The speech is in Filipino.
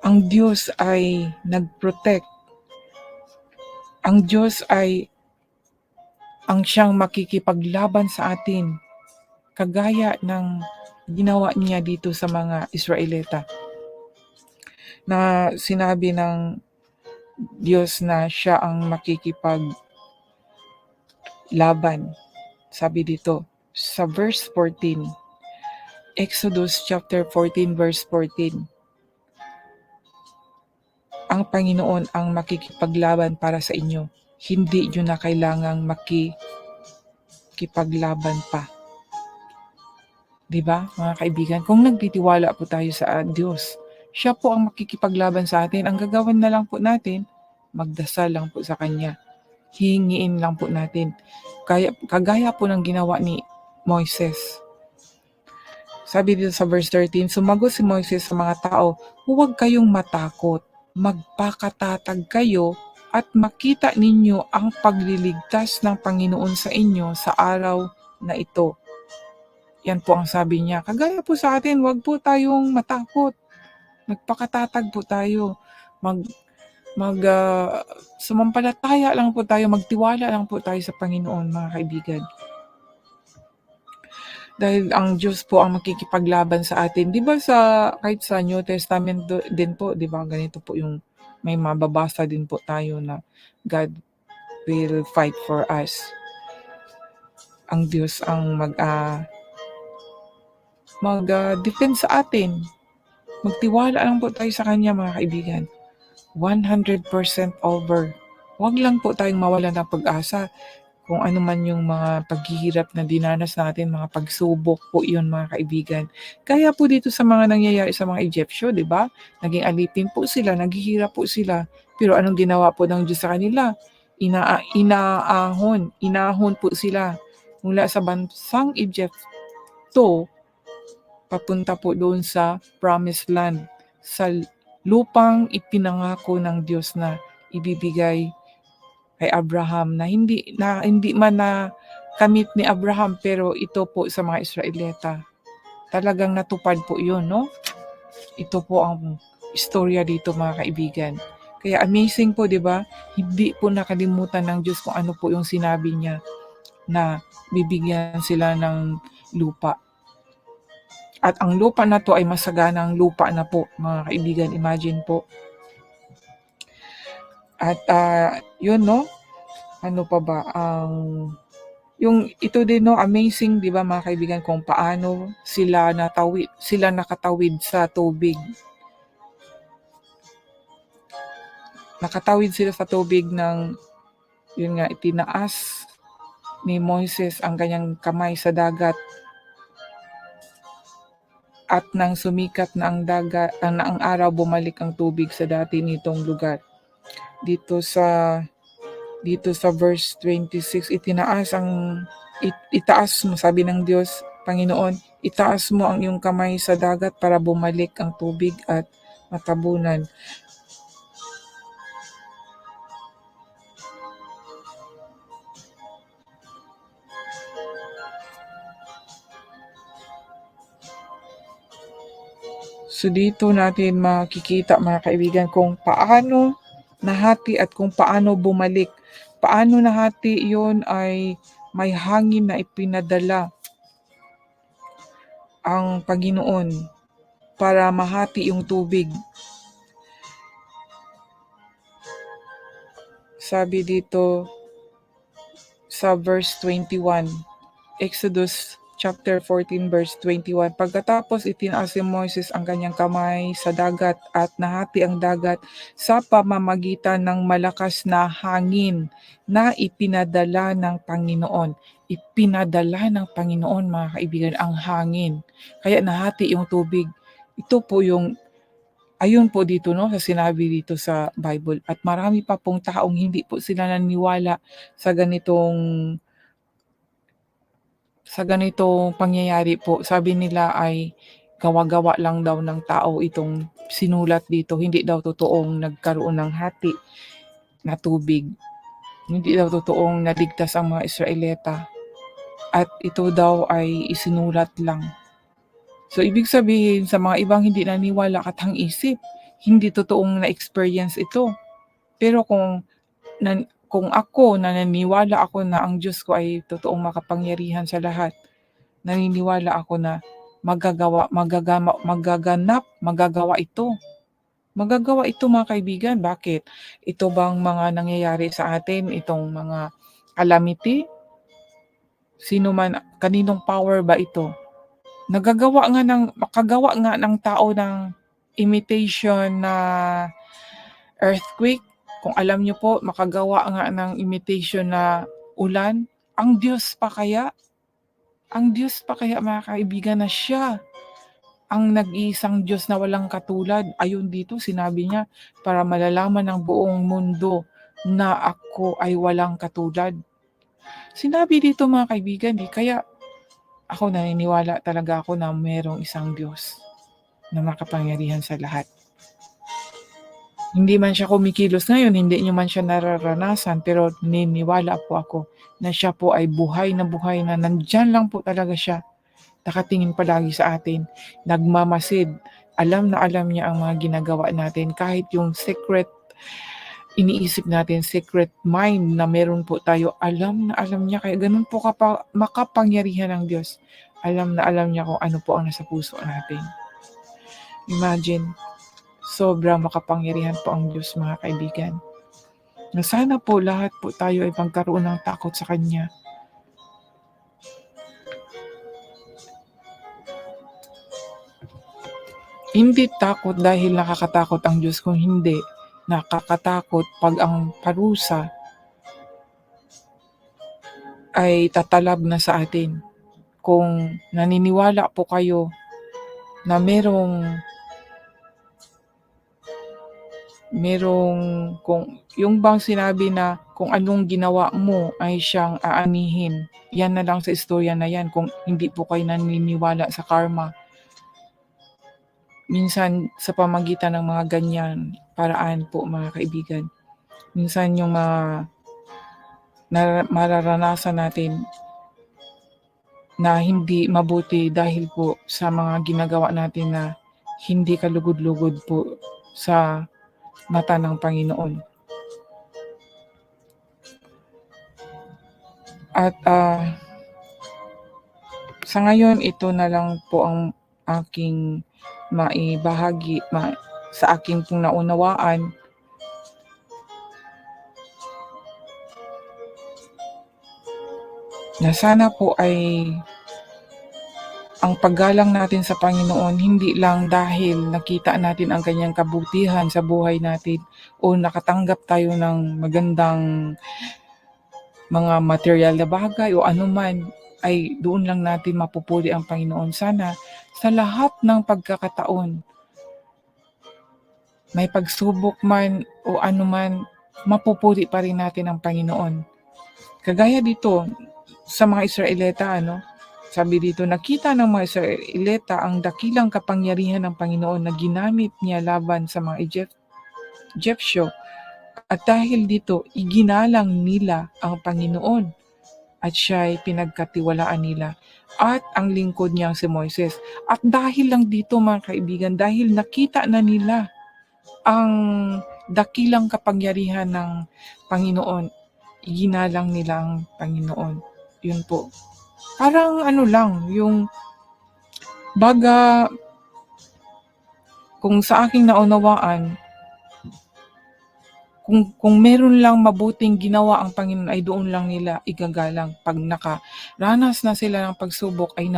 Ang Diyos ay nag-protect. Ang Diyos ay ang siyang makikipaglaban sa atin, kagaya ng ginawa niya dito sa mga Israelita, na sinabi ng Diyos na siya ang makikipaglaban. Sabi dito sa verse 14, Exodus chapter 14 verse 14, ang Panginoon ang makikipaglaban para sa inyo. Hindi nyo na kailangang makikipaglaban pa. Diba, mga kaibigan? Kung nagtitiwala po tayo sa Diyos, siya po ang makikipaglaban sa atin. Ang gagawin na lang po natin, magdasal lang po sa Kanya. Hihingiin lang po natin. Kagaya po ng ginawa ni Moises. Sabi dito sa verse 13, sumagot si Moises sa mga tao, huwag kayong matakot. Magpakatatag kayo at makita ninyo ang pagliligtas ng Panginoon sa inyo sa araw na ito. Yan po ang sabi niya. Kagaya po sa atin, huwag po tayong matakot. Magpakatatag po tayo. Sumampalataya lang po tayo, magtiwala lang po tayo sa Panginoon, mga kaibigan. Dahil ang Diyos po ang makikipaglaban sa atin. Di ba kahit sa New Testament din po, di ba ganito po yung may mababasa din po tayo na God will fight for us. Ang Diyos ang mag-defend sa atin. Magtiwala lang po tayo sa Kanya, mga kaibigan. 100% over. Huwag lang po tayong mawalan ng pag-asa. Kung ano man yung mga paghihirap na dinanas natin, mga pagsubok po yun, mga kaibigan. Kaya po dito sa mga nangyayari sa mga Egyptio, di ba? Naging alipin po sila, naghihirap po sila. Pero anong ginawa po ng Diyos sa kanila? Inahon po sila mula sa bansang Egypto papunta po doon sa promised land, sa lupang ipinangako ng Diyos na ibibigay kay Abraham, na hindi man na kamit ni Abraham, pero ito po sa mga Israelita. Talagang natupad po 'yun, no? Ito po ang istorya dito, mga kaibigan. Kaya amazing po, 'di ba? Hindi po nakalimutan ng Diyos kung ano po yung sinabi niya na bibigyan sila ng lupa. At ang lupa na to ay masaganang lupa na po, mga kaibigan. Imagine po. At yun, no? Ano pa ba? Yung ito din, no, amazing, di ba, mga kaibigan, kung paano sila nakatawid sa tubig. Nakatawid sila sa tubig ng, yun nga, itinaas ni Moises ang kanyang kamay sa dagat. At nang sumikat na ang araw, bumalik ang tubig sa dati nitong lugar. Dito sa verse 26, itaas mo, sabi ng Diyos, Panginoon, itaas mo ang iyong kamay sa dagat para bumalik ang tubig at matabunan. So dito natin makikita, mga kaibigan, kung paano nahati at kung paano bumalik. Paano nahati yon ay may hangin na ipinadala ang Panginoon para mahati yung tubig. Sabi dito sa verse 21, Exodus chapter 14 verse 21, pagkatapos itinaas si Moises ang kanyang kamay sa dagat at nahati ang dagat sa pamamagitan ng malakas na hangin na ipinadala ng Panginoon. Ipinadala ng Panginoon, mga kaibigan, ang hangin. Kaya nahati yung tubig. Ito po yung ayun po dito, no, sa sinabi dito sa Bible. At marami pa pong taong hindi po sila naniwala sa ganitong pangyayari po. Sabi nila ay gawa-gawa lang daw ng tao itong sinulat dito. Hindi daw totoong nagkaroon ng hati na tubig. Hindi daw totoong naligtas ang mga Israelita. At ito daw ay isinulat lang. So ibig sabihin, sa mga ibang hindi naniwala, katang isip, hindi totoong na-experience ito. Pero kung ako naniniwala ako na ang Diyos ko ay totoong makapangyarihan sa lahat, naniniwala ako na magagawa ito. Magagawa ito mga kaibigan. Bakit? Ito bang mga nangyayari sa atin, itong mga calamity? Kaninong power ba ito? Makagawa nga ng tao ng imitation na earthquake. Kung alam niyo po, makagawa nga ng imitation na ulan. Ang Diyos pa kaya? Ang Diyos pa kaya mga kaibigan na siya ang nag-iisang Diyos na walang katulad. Ayun dito, sinabi niya, para malalaman ng buong mundo na ako ay walang katulad. Sinabi dito mga kaibigan, kaya ako naniniwala talaga ako na mayroong isang Diyos na makapangyarihan sa lahat. Hindi man siya kumikilos ngayon, hindi niyo man siya nararanasan, pero naniniwala po ako na siya po ay buhay na nandyan lang po talaga siya. Nakatingin palagi sa atin, nagmamasid. Alam na alam niya ang mga ginagawa natin, kahit yung secret iniisip natin, secret mind na meron po tayo, alam na alam niya. Kaya ganun po makapangyarihan ng Diyos. Alam na alam niya kung ano po ang nasa puso natin. Imagine, sobrang makapangyarihan po ang Diyos mga kaibigan. Na sana po lahat po tayo ay magkaroon ng takot sa Kanya. Hindi takot dahil nakakatakot ang Diyos, kung hindi, nakakatakot pag ang parusa ay tatalab na sa atin. Kung naniniwala po kayo na merong kung yung bang sinabi na kung anong ginawa mo ay siyang aanihin, yan na lang sa istorya na yan. Kung hindi po kayo naniniwala sa karma, minsan sa pamagitan ng mga ganyan paraan po mga kaibigan, minsan yung mararanasan natin na hindi mabuti dahil po sa mga ginagawa natin na hindi kalugod-lugod po sa mata ng Panginoon. At sa ngayon, ito na lang po ang aking maibahagi sa aking pong naunawaan. Na sana po ay ang paggalang natin sa Panginoon hindi lang dahil nakita natin ang kanyang kabutihan sa buhay natin o nakatanggap tayo ng magandang mga material na bagay o anuman, ay doon lang natin mapupuli ang Panginoon. Sana sa lahat ng pagkakataon, may pagsubok man o anuman, mapupuli pa rin natin ang Panginoon. Kagaya dito sa mga Israelita, sabi dito, nakita ng mga Israelita ang dakilang kapangyarihan ng Panginoon na ginamit niya laban sa mga Egyptyo. At dahil dito, iginalang nila ang Panginoon at siya ay pinagkatiwalaan nila at ang lingkod niyang si Moises. At dahil lang dito mga kaibigan, dahil nakita na nila ang dakilang kapangyarihan ng Panginoon, iginalang nila ang Panginoon. Yun po. Parang yung baga, kung sa aking naunawaan, kung meron lang mabuting ginawa ang Panginoon ay doon lang nila igagalang. Pag nakaranas na sila ng pagsubok ay